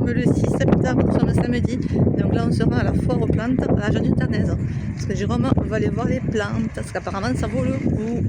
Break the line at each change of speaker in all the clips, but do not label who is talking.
sommes le 6 septembre, nous sommes samedi. Donc là, on sera à la foire aux plantes à la Jeanne Tarnaise. Parce que Jérôme va aller voir les plantes, parce qu'apparemment ça vaut le coup.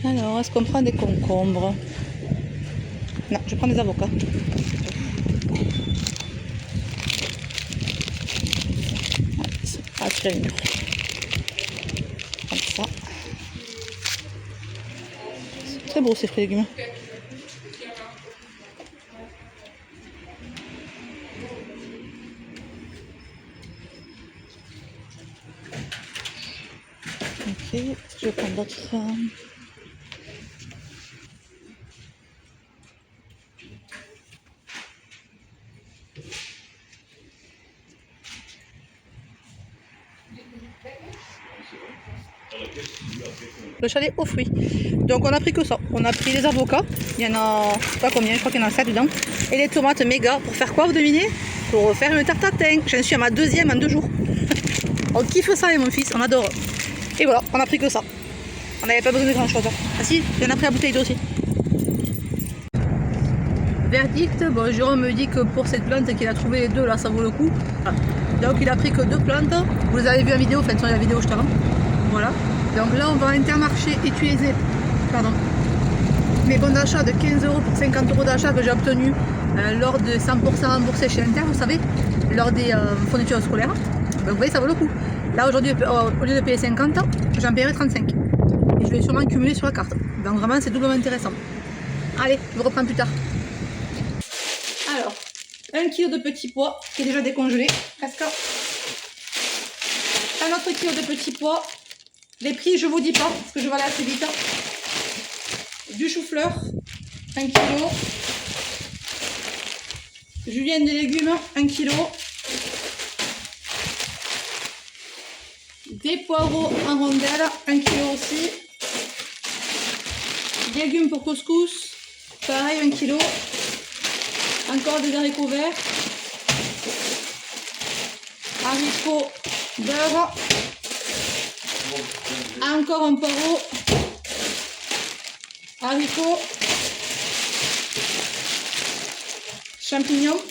Alors, est-ce qu'on prend des concombres? Non, je prends des avocats. Ah, tirer le mur. Comme ça. C'est très beau ces fruits et légumes. Ok, je vais prendre d'autres. Le chalet aux fruits. Donc on a pris que ça. On a pris les avocats. Il y en a, je sais pas combien, je crois qu'il y en a 7 dedans. Et les tomates méga. Pour faire quoi, vous devinez? Pour faire une tarte tatin. J'en suis à ma deuxième en 2 jours. On kiffe ça avec mon fils, on adore. Et voilà, on a pris que ça. On n'avait pas besoin de grand chose. Ah si, il y en a pris la bouteille d'eau aussi. Verdict, bon, Jérôme me dit que pour cette plante qu'il a trouvé les deux là, ça vaut le coup. Donc il a pris que 2 plantes. Vous les avez vu en vidéo, enfin sur la vidéo juste avant. Voilà. Donc là on va à Intermarché utiliser mes bons d'achat de 15 € pour 50 € d'achat que j'ai obtenu lors de 100% remboursé chez Inter, vous savez, lors des fournitures scolaires. Donc vous voyez, ça vaut le coup. Là aujourd'hui, au lieu de payer 50, j'en paierai 35. Et je vais sûrement cumuler sur la carte. Donc vraiment c'est doublement intéressant. Allez, je vous reprends plus tard. Alors, 1 kg de petits pois qui est déjà décongelé, presque. Un autre kilo de petits pois. Les prix, je vous dis pas, parce que je vais aller assez vite. Du chou-fleur, 1 kg. Julienne de légumes, 1 kg. Des poireaux en rondelles, 1 kg aussi. Légumes pour couscous, pareil, 1 kg. Encore des haricots verts. Haricots, beurre. Encore un poireau. Haricots. Champignons.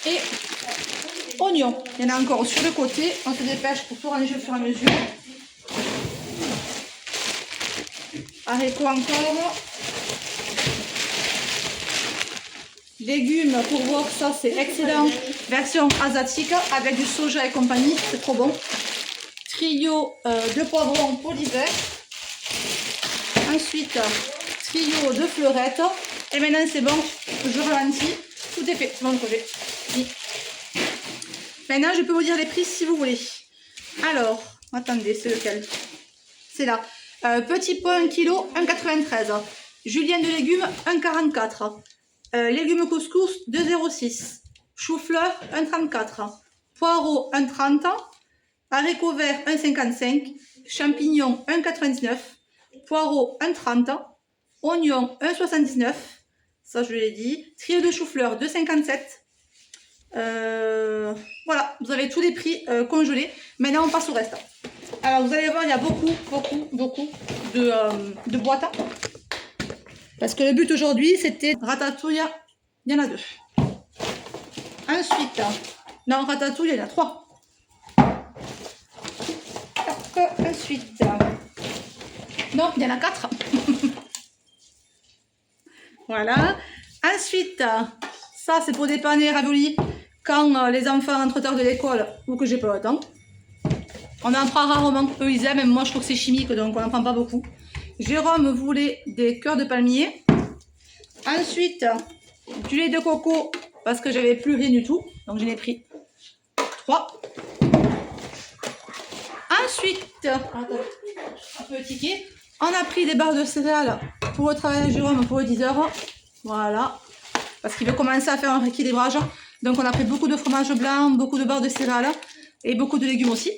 Et oignons. Il y en a encore sur le côté. On se dépêche pour tout ranger au fur et à mesure. Haricots encore. Légumes pour voir que ça c'est excellent. Version asiatique avec du soja et compagnie. C'est trop bon. Trio de poivrons pour l'hiver. Ensuite, trio de fleurettes. Et maintenant c'est bon, je ralentis. Tout est fait, c'est bon projet. Maintenant je peux vous dire les prix si vous voulez. Alors, attendez, c'est lequel? C'est là. Petit pois 1 kg, 1,93. Julienne de légumes, 1,44. Légumes couscous, 2,06. Chou-fleur, 1,34. Poireaux, 1,30. Haricots verts, 1,55. Champignons, 1,99. Poireaux, 1,30. Oignons, 1,79. Ça, je l'ai dit. Trio de chou-fleur, 2,57. Voilà, vous avez tous les prix congelés. Maintenant, on passe au reste. Alors, vous allez voir, il y a beaucoup de boîtes. Parce que le but aujourd'hui, c'était ratatouille. Il y en a 2. Ensuite, non, ratatouille, il y en a 3. Ensuite, non, il y en a 4. Voilà. Ensuite, ça, c'est pour dépanner raviolis quand les enfants rentrent tard de l'école ou que j'ai pas le temps. On en prend rarement. Eux, ils aiment. Même moi, je trouve que c'est chimique, donc on n'en prend pas beaucoup. Jérôme voulait des cœurs de palmier. Ensuite, du lait de coco parce que j'avais plus rien du tout. Donc, j'en ai pris 3. Ensuite, un peu ticket. On a pris des barres de céréales pour le travail de Jérôme pour le 10 heures. Voilà. Parce qu'il veut commencer à faire un rééquilibrage. Donc, on a pris beaucoup de fromage blanc, beaucoup de barres de céréales et beaucoup de légumes aussi.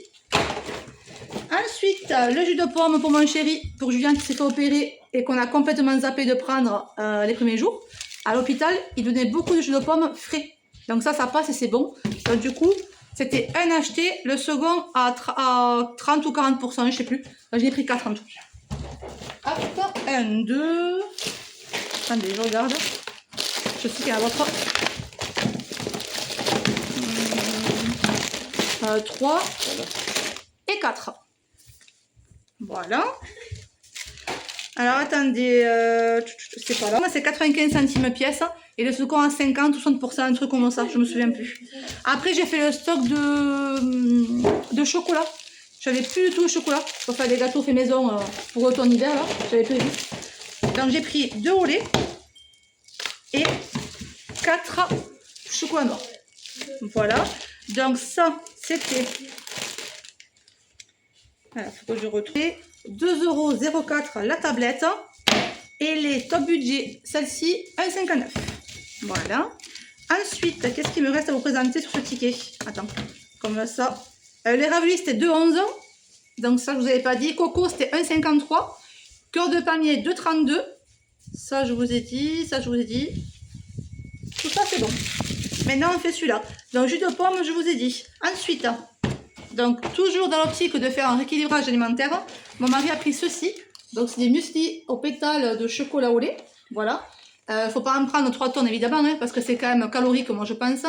Ensuite, le jus de pomme pour mon chéri, pour Julien qui s'est fait opérer et qu'on a complètement zappé de prendre les premiers jours. À l'hôpital, il donnait beaucoup de jus de pomme frais. Donc ça passe et c'est bon. Donc du coup, c'était un acheté, le second à 30 ou 40%, je sais plus. Donc j'ai pris 4 en tout. Hop, 1, 2. Attendez, je regarde. Je sais qu'il y a l'autre. 3 et 4. Voilà. Alors attendez, c'est pas là. C'est 95 centimes pièce et le second à 50 ou 60%, un truc comme ça, je me souviens plus. Après j'ai fait le stock de chocolat. J'avais plus du tout de chocolat pour faire des gâteaux faits maison pour l'automne hiver là. J'avais plus vu. Donc j'ai pris 2 au lait et 4 chocolats noirs. Voilà. Donc ça c'était. Alors faut que je retrouve. 2,04 € la tablette et les top budget, celle-ci 1,59 €. Voilà. Ensuite, qu'est-ce qu'il me reste à vous présenter sur ce ticket? Attends, comme ça. Les raviolis c'était 2,11 €. Donc ça je vous avais pas dit. Coco c'était 1,53 €. Cœur de palmier 2,32 €. Ça je vous ai dit, ça je vous ai dit. Tout ça c'est bon. Maintenant on fait celui-là. Donc jus de pomme je vous ai dit. Ensuite, donc toujours dans l'optique de faire un rééquilibrage alimentaire, mon mari a pris ceci. Donc c'est des muesli aux pétales de chocolat au lait. Voilà. Faut pas en prendre 3 tonnes évidemment, hein, parce que c'est quand même calorique moi je pense.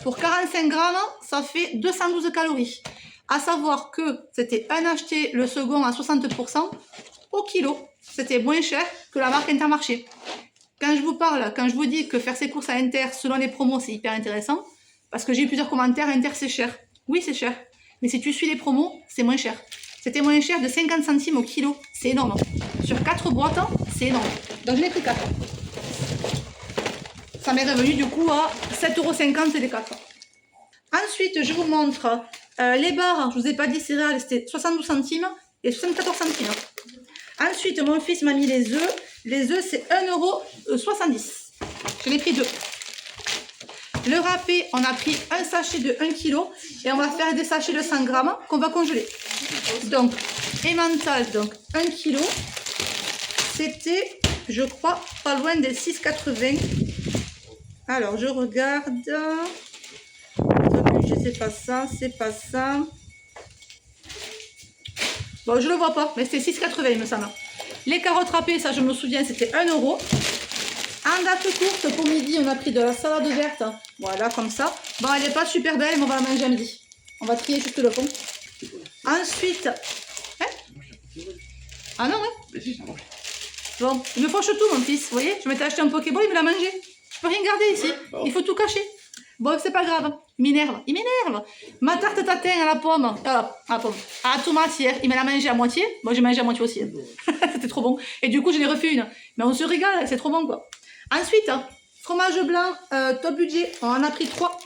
Pour 45 grammes, ça fait 212 calories. À savoir que c'était un acheté, le second à 60% au kilo. C'était moins cher que la marque Intermarché. Quand je vous parle, quand je vous dis que faire ses courses à Inter selon les promos c'est hyper intéressant, parce que j'ai eu plusieurs commentaires, Inter c'est cher. Oui c'est cher, mais si tu suis les promos, c'est moins cher. C'était moins cher de 50 centimes au kilo, c'est énorme. Sur 4 boîtes, c'est énorme. Donc je l'ai pris 4. Ça m'est revenu du coup à 7,50 € les 4. Ensuite, je vous montre les barres, je vous ai pas dit céréales, c'était 72 centimes et 74 centimes. Ensuite, mon fils m'a mis les œufs. Les œufs, c'est 1,70 €. Je l'ai pris 2. Le râpé, on a pris un sachet de 1 kg et on va faire des sachets de 100 grammes qu'on va congeler. Donc, Emmental, donc 1 kg, c'était, je crois, pas loin des 6,80 €. Alors, je regarde. C'est pas ça, c'est pas ça. Bon, je le vois pas, mais c'était 6,80 € il me semble. Les carottes râpées, ça je me souviens, c'était 1 €. En date courte, pour midi, on a pris de la salade verte. Voilà, comme ça. Bon, elle n'est pas super belle, mais on va la manger à midi. On va trier juste le fond. Ensuite... Hein? Ah non, ouais. Bon, il me fauche tout, mon fils. Vous voyez, je m'étais acheté un Pokéball, il me l'a mangé. Je peux rien garder ici. Il faut tout cacher. Bon, c'est pas grave. Il m'énerve. Il m'énerve. Ma tarte tatin à la pomme. À la tomate hier, il me l'a mangé à moitié. Moi, j'ai mangé à moitié aussi. C'était trop bon. Et du coup, j'en ai refait une. Mais on se régale, c'est trop bon, quoi. Ensuite, fromage blanc, top budget. On en a pris 3.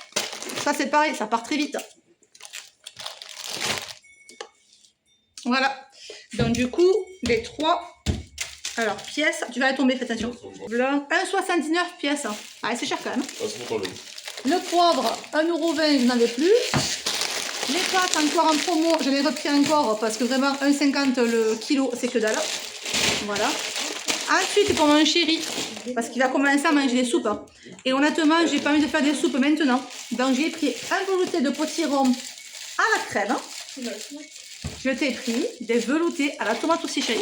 Ça, c'est pareil, ça part très vite. Voilà. Donc, du coup, les 3. Alors, pièces. Tu vas la tomber, fais attention. Blanc, 1,79 pièces. Ah, c'est cher quand même. Le poivre, 1,20 €, je n'en avais plus. Les pâtes, encore en promo, j'en ai repris encore parce que vraiment 1,50 € le kilo, c'est que dalle. Voilà. Ensuite, pour mon chéri, parce qu'il va commencer à manger des soupes. Et honnêtement, j'ai pas envie de faire des soupes maintenant. Donc, j'ai pris un velouté de potiron à la crème. Je t'ai pris des veloutés à la tomate aussi chérie.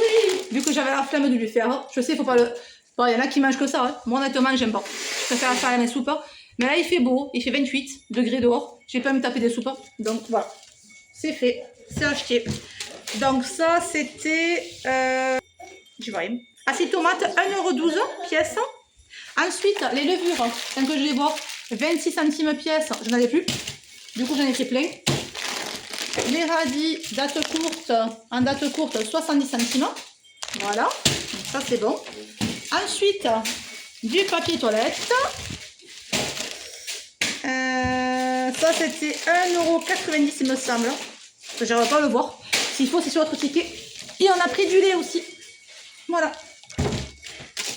Vu que j'avais la flemme de lui faire. Je sais, il faut pas le... Bon, il y en a qui mangent que ça. Hein. Moi, honnêtement, j'aime pas. Je préfère faire à mes soupes. Mais là, il fait beau. Il fait 28 degrés dehors. J'ai pas à me taper des soupes. Donc, voilà. C'est fait. C'est acheté. Donc, ça, c'était... Je vois rien. Assiette tomate, 1,12 € pièce. Ensuite, les levures. Tant que je les vois, 26 centimes pièce. Je n'en ai plus. Du coup, j'en ai fait plein. Les radis, en date courte, 70 centimes. Voilà. Donc, ça, c'est bon. Ensuite, du papier toilette. Ça, c'était 1,90 € il me semble. Je ne vais pas le voir. S'il faut, c'est sur votre ticket. Et on a pris du lait aussi. Voilà.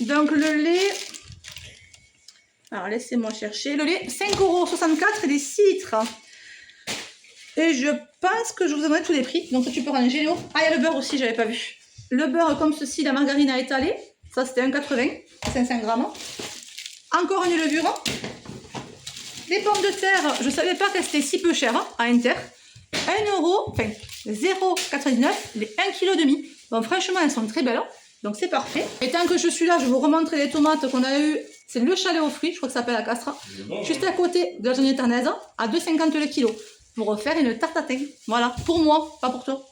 Donc, le lait... Alors, laissez-moi chercher. Le lait, 5,64 € et des 6 litres. Et je pense que je vous donnerai tous les prix. Donc, ça, tu peux ranger, Léo. Ah, il y a le beurre aussi, je n'avais pas vu. Le beurre, comme ceci, la margarine à étaler. Ça, c'était 1,80 €, 500 grammes. Encore une levure. Les pommes de terre, je ne savais pas qu'elles étaient si peu chères à Inter. 1 €, enfin 0,99 €, les 1,5 kg. Bon, franchement, elles sont très belles. Donc, c'est parfait. Et tant que je suis là, je vais vous remontrer les tomates qu'on a eues. C'est le chalet aux fruits, je crois que ça s'appelle la Castra. Juste à côté de la zone éternaise, à 2,50 € le kilo. Pour refaire une tarte tatin. Voilà, pour moi, pas pour toi.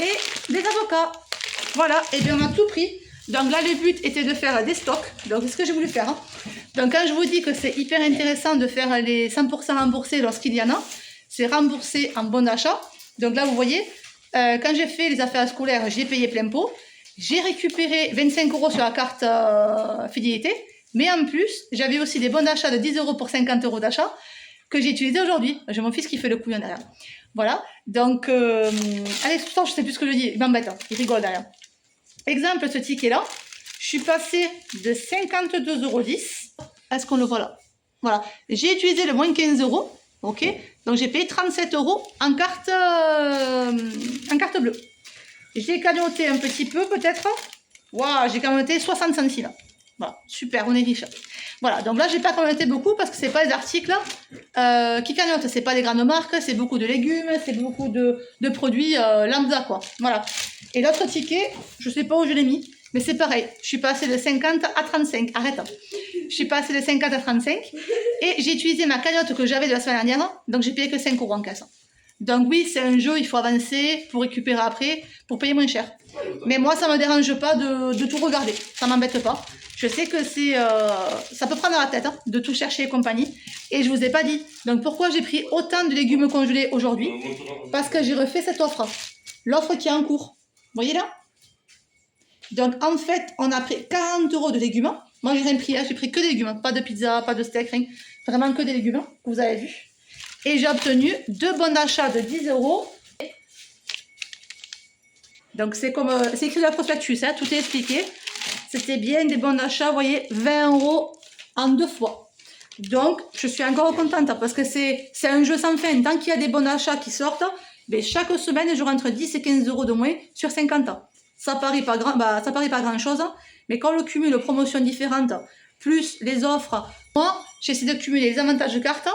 Et des avocats. Voilà, et bien on a tout pris. Donc là, le but était de faire des stocks. Donc c'est ce que j'ai voulu faire. Donc quand je vous dis que c'est hyper intéressant de faire les 100% remboursés lorsqu'il y en a, c'est remboursé en bon d'achat. Donc là, vous voyez, quand j'ai fait les affaires scolaires, j'ai payé plein pot. J'ai récupéré 25 € sur la carte fidélité. Mais en plus, j'avais aussi des bons d'achat de 10 € pour 50 € d'achat que j'ai utilisé aujourd'hui. J'ai mon fils qui fait le couillon derrière. Voilà. Donc, allez, tout ça, je sais plus ce que je dis. Il m'embête, hein. Il rigole derrière. Exemple, ce ticket-là, je suis passée de 52,10 € Est-ce qu'on le voit là? Voilà. J'ai utilisé le moins 15 €. Ok. Donc, j'ai payé 37 € en carte bleue. J'ai cagnoté un petit peu, peut-être. Waouh, j'ai cagnoté 60 centimes. Voilà, super, on est riche. Voilà, donc là, j'ai pas cagnoté beaucoup parce que c'est pas les articles qui cagnotent. C'est pas des grandes marques, c'est beaucoup de légumes, c'est beaucoup de produits lambda, quoi. Voilà. Et l'autre ticket, je sais pas où je l'ai mis, mais c'est pareil. Je suis passée de 50 à 35. Arrête. Je suis passée de 50 à 35 et j'ai utilisé ma cagnotte que j'avais de la semaine dernière, donc j'ai payé que 5 € en caisse. Donc oui, c'est un jeu, il faut avancer pour récupérer après, pour payer moins cher. Mais moi, ça me dérange pas de tout regarder, ça m'embête pas. Je sais que c'est, ça peut prendre la tête hein, de tout chercher et compagnie. Et je vous ai pas dit. Donc pourquoi j'ai pris autant de légumes congelés aujourd'hui? Parce que j'ai refait cette offre. L'offre qui est en cours. Vous voyez là? Donc en fait, on a pris 40 € de légumes. Moi, j'ai rien pris, j'ai pris que des légumes. Pas de pizza, pas de steak, rien. Vraiment que des légumes, que vous avez vu. Et j'ai obtenu 2 bons d'achat de 10 €. Donc c'est comme c'est écrit dans la prospectus, hein, tout est expliqué. C'était bien des bons d'achat, vous voyez, 20 € en 2 fois. Donc je suis encore contente parce que c'est un jeu sans fin. Tant qu'il y a des bons d'achat qui sortent, mais chaque semaine je rentre 10 et 15 € de moins sur 50 ans. Ça paraît pas grand chose, mais quand on le cumule promotions différentes, plus les offres, moi j'essaie de cumuler les avantages de carte,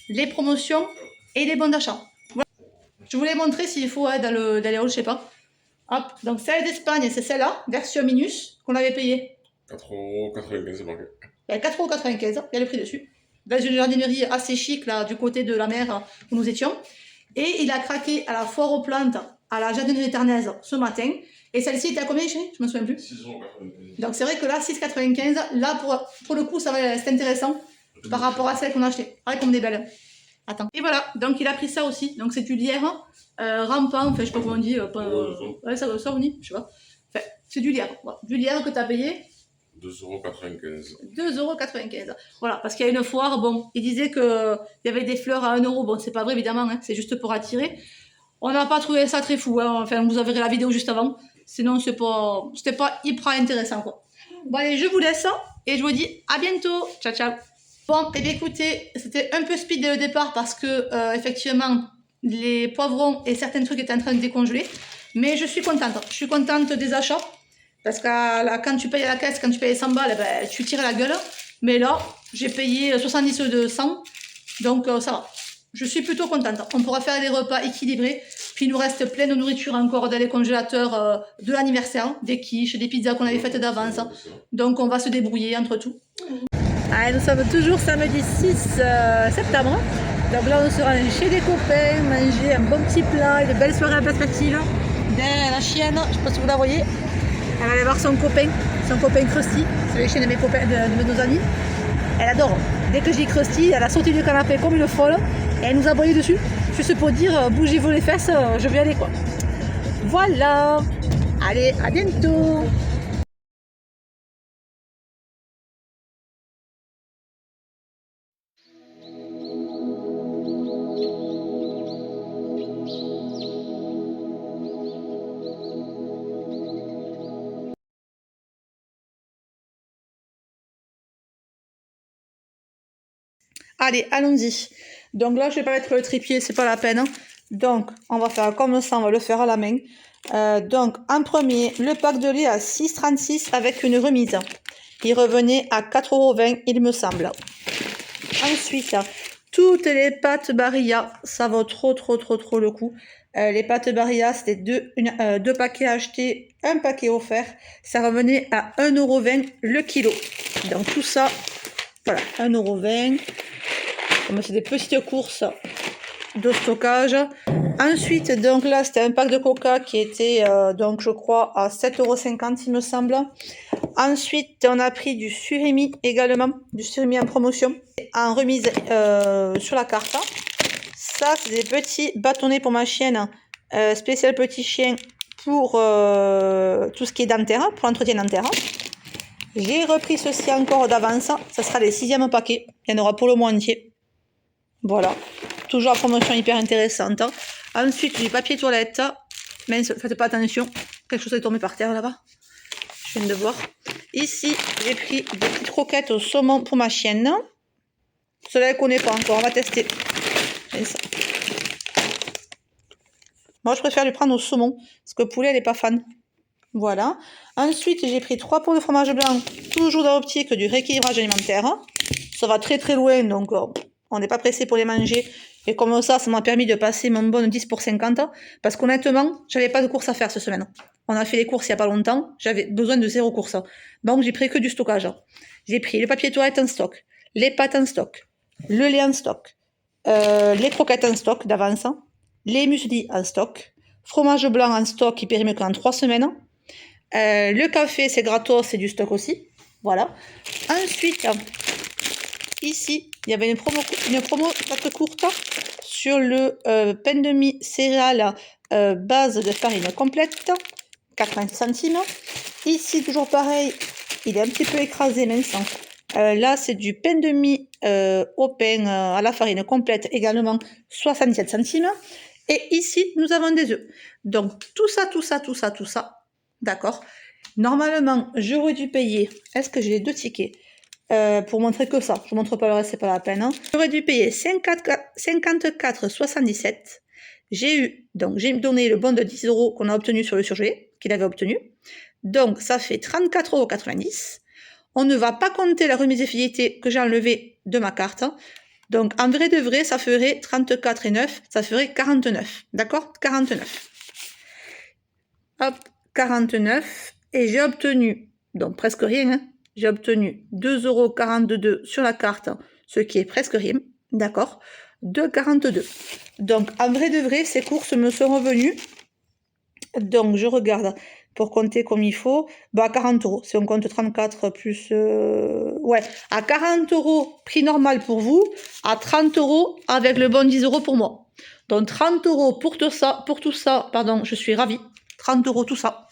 les promotions et les bons d'achat. Voilà. Je vous l'ai montré s'il faut hein, dans les halls, je sais pas. Hop, donc celle d'Espagne, c'est celle-là, version Minus, qu'on avait payée
4,95 € c'est marqué.
Il y a 4,95 €, il y a le prix dessus. Dans une jardinerie assez chic, là, du côté de la mer où nous étions. Et il a craqué à la foire aux plantes, à la jardinerie éternaise ce matin. Et celle-ci était à combien, chérie? Je me souviens plus.
6,95 €.
Donc c'est vrai que là, 6,95 €, là, pour le coup, c'est intéressant par rapport à celle qu'on a achetée. Pareil comme des belles. Attends. Et voilà, donc il a pris ça aussi. Donc c'est du lierre rampant, enfin je sais pas comment on dit. Ouais, ça on dit, je sais pas. Enfin, c'est du lierre. Voilà. Du lierre que tu as payé
2,95 €.
2,95 €. Voilà, parce qu'il y a une foire, bon, il disait qu'il y avait des fleurs à 1 €. Bon, c'est pas vrai évidemment, hein, c'est juste pour attirer. On n'a pas trouvé ça très fou, hein. Enfin vous verrez la vidéo juste avant. Sinon c'était pas hyper intéressant quoi. Bon allez, je vous laisse et je vous dis à bientôt. Ciao ciao. Bon, et bien écoutez, c'était un peu speed dès le départ parce que effectivement les poivrons et certains trucs étaient en train de décongeler. Mais je suis contente des achats Parce que quand tu payes à la caisse, quand tu payes 100 balles, ben, tu tires la gueule. Mais là, j'ai payé 70 de 100. Donc ça va. Je suis plutôt contente. On pourra faire des repas équilibrés. Puis il nous reste plein de nourriture encore dans les congélateurs de l'anniversaire. Des quiches, des pizzas qu'on avait faites d'avance. Donc on va se débrouiller entre tout. Allez, nous sommes toujours samedi 6 septembre. Donc là, on sera chez des copains, manger un bon petit plat, une belle soirée en perspective. Derrière la chienne, je ne sais pas si vous la voyez. Elle va aller voir son copain Krusty. C'est le chien de mes copains, de nos amis. Elle adore. Dès que je dis Krusty, elle a sauté du canapé comme une folle. Et elle nous a aboyé dessus. Juste pour dire, bougez-vous les fesses, je vais aller quoi. Voilà. Allez, à bientôt. Allez, allons-y. Donc là, je vais pas mettre le trépied, c'est pas la peine. Hein. Donc, on va faire comme ça, on va le faire à la main. Donc, en premier, le pack de lait à 6,36 avec une remise. Il revenait à 4,20 €, il me semble. Ensuite, toutes les pâtes Barilla, ça vaut trop le coup. Les pâtes Barilla, c'était deux paquets achetés, un paquet offert. Ça revenait à 1,20 € le kilo. Donc tout ça, voilà, 1,20 €. Comme c'est des petites courses de stockage. Ensuite, donc là, c'était un pack de coca qui était, donc je crois, à 7,50 € il me semble. Ensuite, on a pris du surimi également, du surimi en promotion, en remise sur la carte. Ça, c'est des petits bâtonnets pour ma chienne, spécial petit chien pour tout ce qui est dentaire, pour l'entretien dentaire. J'ai repris ceci encore d'avance, ça sera les 6e paquets, il y en aura pour le mois entier. Voilà, toujours la promotion hyper intéressante. Ensuite, du papier toilette, mais faites pas attention, quelque chose est tombé par terre là-bas. Je viens de voir. Ici, j'ai pris des petites croquettes au saumon pour ma chienne. Cela, elle ne connaît pas encore, on va tester. Ça. Moi, je préfère lui prendre au saumon, parce que le poulet, elle n'est pas fan. Voilà. Ensuite, j'ai pris 3 pots de fromage blanc, toujours dans l'optique du rééquilibrage alimentaire. Ça va très loin, donc on n'est pas pressé pour les manger. Et comme ça m'a permis de passer mon bon 10 pour 50. Parce qu'honnêtement, j'avais pas de course à faire cette semaine. On a fait les courses il n'y a pas longtemps. J'avais besoin de 0 course. Donc, j'ai pris que du stockage. J'ai pris le papier toilette en stock, les pâtes en stock, le lait en stock, les croquettes en stock d'avance, les muesli en stock, fromage blanc en stock qui périme qu'en 3 semaines. Le café, c'est gratos, c'est du stock aussi. Voilà. Ensuite, ici, il y avait une promo très courte sur le pain de mie céréales base de farine complète, 80 centimes. Ici, toujours pareil, il est un petit peu écrasé maintenant. Là, c'est du pain de mie au pain à la farine complète, également 77 centimes. Et ici, nous avons des œufs. Donc, tout ça, d'accord. Normalement, j'aurais dû payer, est-ce que j'ai les 2 tickets pour montrer que ça, je vous montre pas le reste, c'est pas la peine. Hein. J'aurais dû payer 54,77. J'ai donné le bon de 10 € qu'on a obtenu sur le surgelé, qu'il avait obtenu. Donc, ça fait 34,90 €. On ne va pas compter la remise effiliatée que j'ai enlevée de ma carte. Donc, en vrai de vrai, ça ferait 34,9, ça ferait 49. D'accord? 49. Hop, 49. Et j'ai obtenu, donc presque rien, hein, j'ai obtenu 2,42 € sur la carte, ce qui est presque rien, d'accord, 2,42. Donc, en vrai de vrai, ces courses me sont revenues. Donc, je regarde pour compter comme il faut. Bah, à 40 €. Si on compte 34 plus... ouais, à 40 € prix normal pour vous, à 30 € avec le bon 10 € pour moi. Donc, 30 € pour tout ça, pardon, je suis ravie. 30 € tout ça.